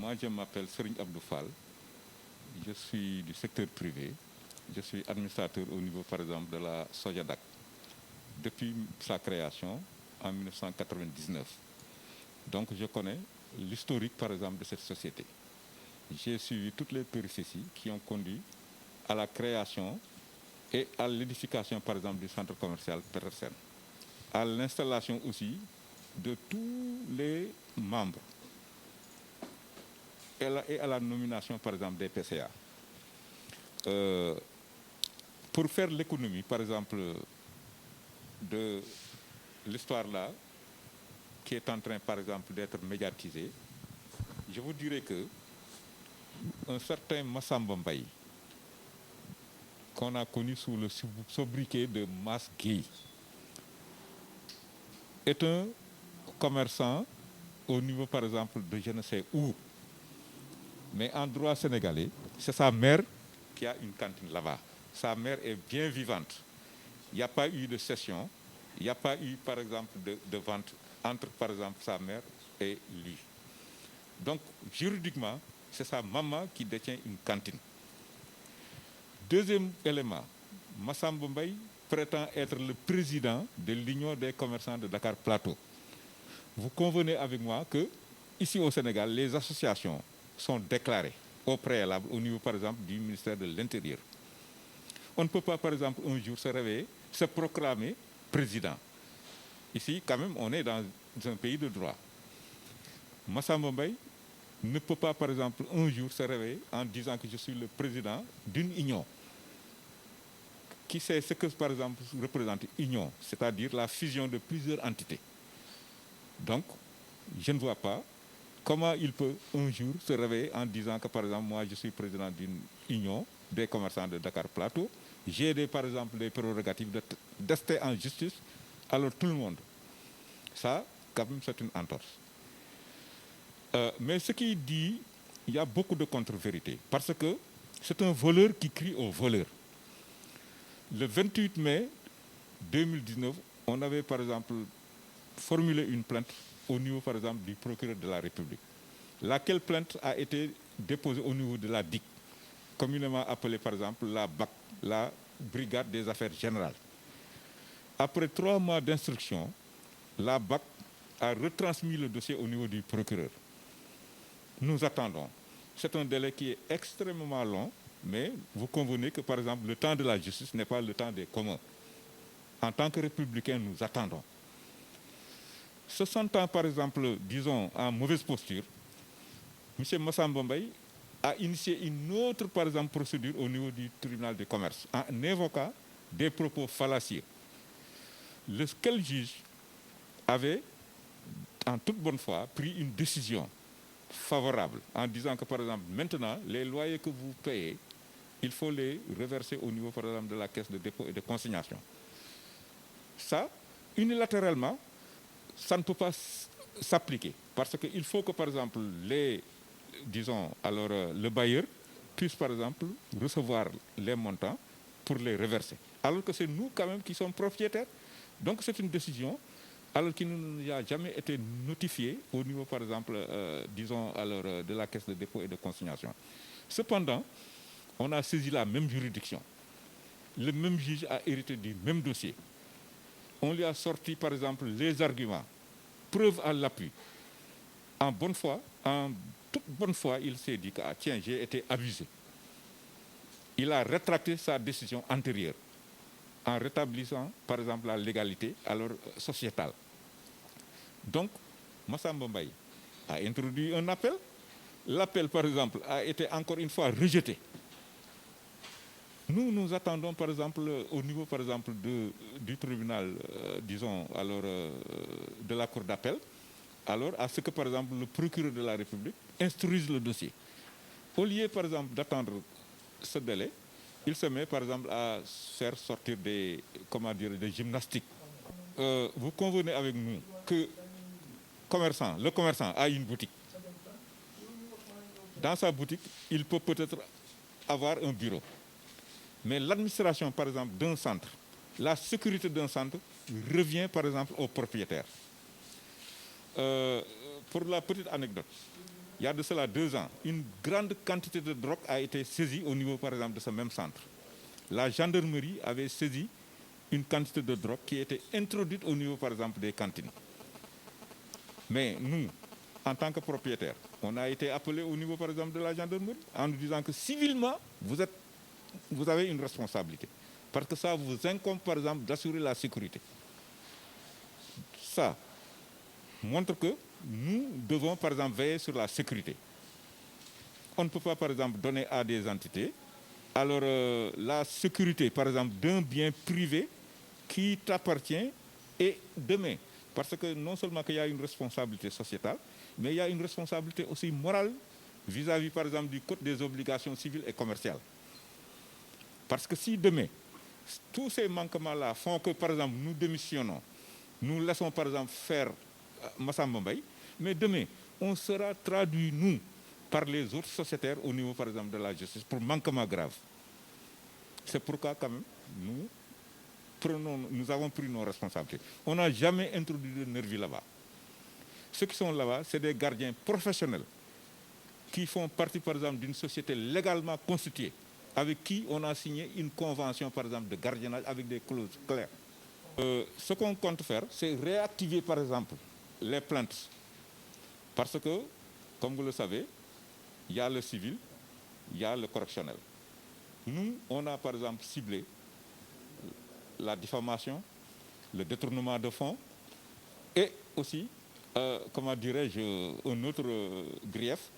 Moi, je m'appelle Serigne Abdou Fall. Je suis du secteur privé. Je suis administrateur au niveau, par exemple, de la Sojadac depuis sa création en 1999. Donc, je connais l'historique, par exemple, de cette société. J'ai suivi toutes les péripéties qui ont conduit à la création et à l'édification, par exemple, du centre commercial Petersen, à l'installation aussi de tous les membres et à la nomination, par exemple, des PCA. Pour faire l'économie, par exemple, de l'histoire là, qui est en train, par exemple, d'être médiatisée, je vous dirais que un certain Massamba Mbaye, qu'on a connu sous le sobriquet de Mass Gueye, est un commerçant au niveau, par exemple, de je ne sais où. Mais en droit sénégalais, c'est sa mère qui a une cantine là-bas. Sa mère est bien vivante. Il n'y a pas eu de cession, il n'y a pas eu, par exemple, de vente entre, par exemple, sa mère et lui. Donc, juridiquement, c'est sa maman qui détient une cantine. Deuxième élément, Massamba Mbaye prétend être le président de l'Union des commerçants de Dakar Plateau. Vous convenez avec moi que, ici au Sénégal, les associations sont déclarées au préalable au niveau, par exemple, du ministère de l'Intérieur. On ne peut pas, par exemple, un jour se réveiller, se proclamer président. Ici, quand même, on est dans un pays de droit. Massamba Mbaye ne peut pas, par exemple, un jour se réveiller en disant que je suis le président d'une union. Qui sait ce que, par exemple, représente union, c'est-à-dire la fusion de plusieurs entités. Donc, je ne vois pas comment il peut un jour se réveiller en disant que, par exemple, moi, je suis président d'une union des commerçants de Dakar Plateau. J'ai, par exemple, des prérogatives d'ester en justice, alors tout le monde. Ça, quand même, c'est une entorse. Mais ce qu'il dit, il y a beaucoup de contre-vérités, parce que c'est un voleur qui crie au voleur. Le 28 mai 2019, on avait, par exemple, formulé une plainte au niveau, par exemple, du procureur de la République, laquelle plainte a été déposée au niveau de la DIC, communément appelée, par exemple, la BAC, la Brigade des Affaires Générales. Après 3 mois d'instruction, la BAC a retransmis le dossier au niveau du procureur. Nous attendons. C'est un délai qui est extrêmement long, mais vous convenez que, par exemple, le temps de la justice n'est pas le temps des communs. En tant que républicains, nous attendons. Se sentant, par exemple, disons, en mauvaise posture, M. Massamba Mbaye a initié une autre, par exemple, procédure au niveau du tribunal de commerce, en évoquant des propos fallacieux. Lequel juge avait, en toute bonne foi, pris une décision favorable en disant que, par exemple, maintenant, les loyers que vous payez, il faut les reverser au niveau, par exemple, de la caisse de dépôt et de consignation. Ça, unilatéralement, ça ne peut pas s'appliquer. Parce qu'il faut que, par exemple, le bailleur puisse, par exemple, recevoir les montants pour les reverser. Alors que c'est nous, quand même, qui sommes propriétaires. Donc, c'est une décision, alors qu'il n'y a jamais été notifié au niveau, par exemple, de la caisse de dépôt et de consignation. Cependant, on a saisi la même juridiction. Le même juge a hérité du même dossier. On lui a sorti, par exemple, les arguments, preuve à l'appui. En toute bonne foi, il s'est dit que, tiens, j'ai été abusé. Il a rétracté sa décision antérieure en rétablissant, par exemple, la légalité sociétale. Donc, Massamba Mbaye a introduit un appel. L'appel, par exemple, a été encore une fois rejeté. Nous attendons, par exemple, au niveau, par exemple, du tribunal, de la cour d'appel, alors à ce que, par exemple, le procureur de la République instruise le dossier. Au lieu, par exemple, d'attendre ce délai, il se met, par exemple, à faire sortir des gymnastiques. Vous convenez avec nous que le commerçant a une boutique. Dans sa boutique, il peut peut-être avoir un bureau. Mais l'administration, par exemple, d'un centre, la sécurité d'un centre revient, par exemple, au propriétaire. Pour la petite anecdote, il y a de cela 2 ans, une grande quantité de drogue a été saisie au niveau, par exemple, de ce même centre. La gendarmerie avait saisi une quantité de drogue qui était introduite au niveau, par exemple, des cantines. Mais nous, en tant que propriétaires, on a été appelés au niveau, par exemple, de la gendarmerie en nous disant que civilement, vous avez une responsabilité. Parce que ça vous incombe, par exemple, d'assurer la sécurité. Ça montre que nous devons, par exemple, veiller sur la sécurité. On ne peut pas, par exemple, donner à des entités. Alors, la sécurité, par exemple, d'un bien privé qui t'appartient et demain. Parce que non seulement qu'il y a une responsabilité sociétale, mais il y a une responsabilité aussi morale vis-à-vis, par exemple, du Code des obligations civiles et commerciales. Parce que si demain, tous ces manquements-là font que, par exemple, nous démissionnons, nous laissons, par exemple, faire Massamba Mbaye, mais demain, on sera traduit, nous, par les autres sociétaires au niveau, par exemple, de la justice pour manquement grave. C'est pourquoi, quand même, nous avons pris nos responsabilités. On n'a jamais introduit de nervis là-bas. Ceux qui sont là-bas, c'est des gardiens professionnels qui font partie, par exemple, d'une société légalement constituée, avec qui on a signé une convention, par exemple, de gardiennage avec des clauses claires. Ce qu'on compte faire, c'est réactiver, par exemple, les plaintes. Parce que, comme vous le savez, il y a le civil, il y a le correctionnel. Nous, on a, par exemple, ciblé la diffamation, le détournement de fonds et aussi, comment dirais-je, un autre grief,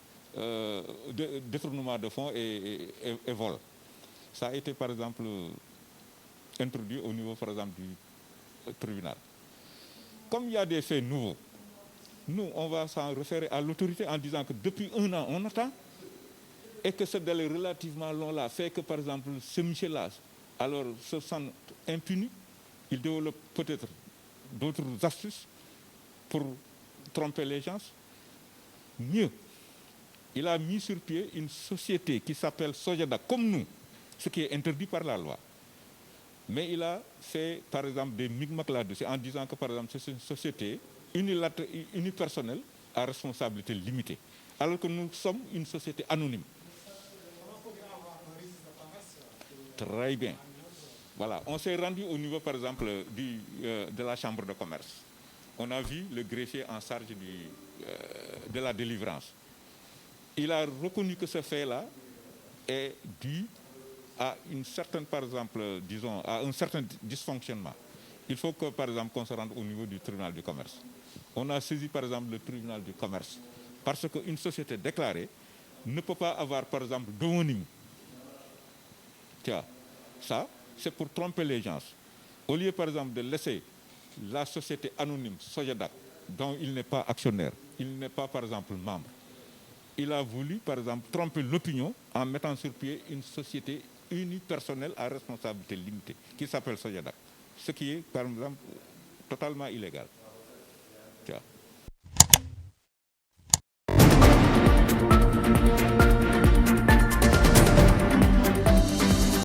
détournement de fonds et vol. Ça a été, par exemple, introduit au niveau, par exemple, du tribunal. Comme il y a des faits nouveaux, nous, on va s'en référer à l'autorité en disant que depuis 1 an, on attend et que ce délai relativement long-là fait que, par exemple, ce monsieur-là, alors, se sent impuni, il développe peut-être d'autres astuces pour tromper les gens. Mieux, il a mis sur pied une société qui s'appelle Sojada, comme nous, ce qui est interdit par la loi. Mais il a fait, par exemple, des micmacs là-dessus en disant que, par exemple, c'est une société unipersonnelle à responsabilité limitée, alors que nous sommes une société anonyme. Très bien. Voilà, on s'est rendu au niveau, par exemple, de la chambre de commerce. On a vu le greffier en charge de la délivrance. Il a reconnu que ce fait-là est dû à une certaine, par exemple, disons, à un certain dysfonctionnement. Il faut que, par exemple, qu'on se rende au niveau du tribunal du commerce. On a saisi, par exemple, le tribunal du commerce. Parce qu'une société déclarée ne peut pas avoir, par exemple, d'homonyme. Tiens, ça, c'est pour tromper les gens. Au lieu, par exemple, de laisser la société anonyme Sojadak, dont il n'est pas actionnaire, il n'est pas, par exemple, membre, il a voulu, par exemple, tromper l'opinion en mettant sur pied une société unipersonnelle à responsabilité limitée, qui s'appelle Sojadak, ce qui est, par exemple, totalement illégal.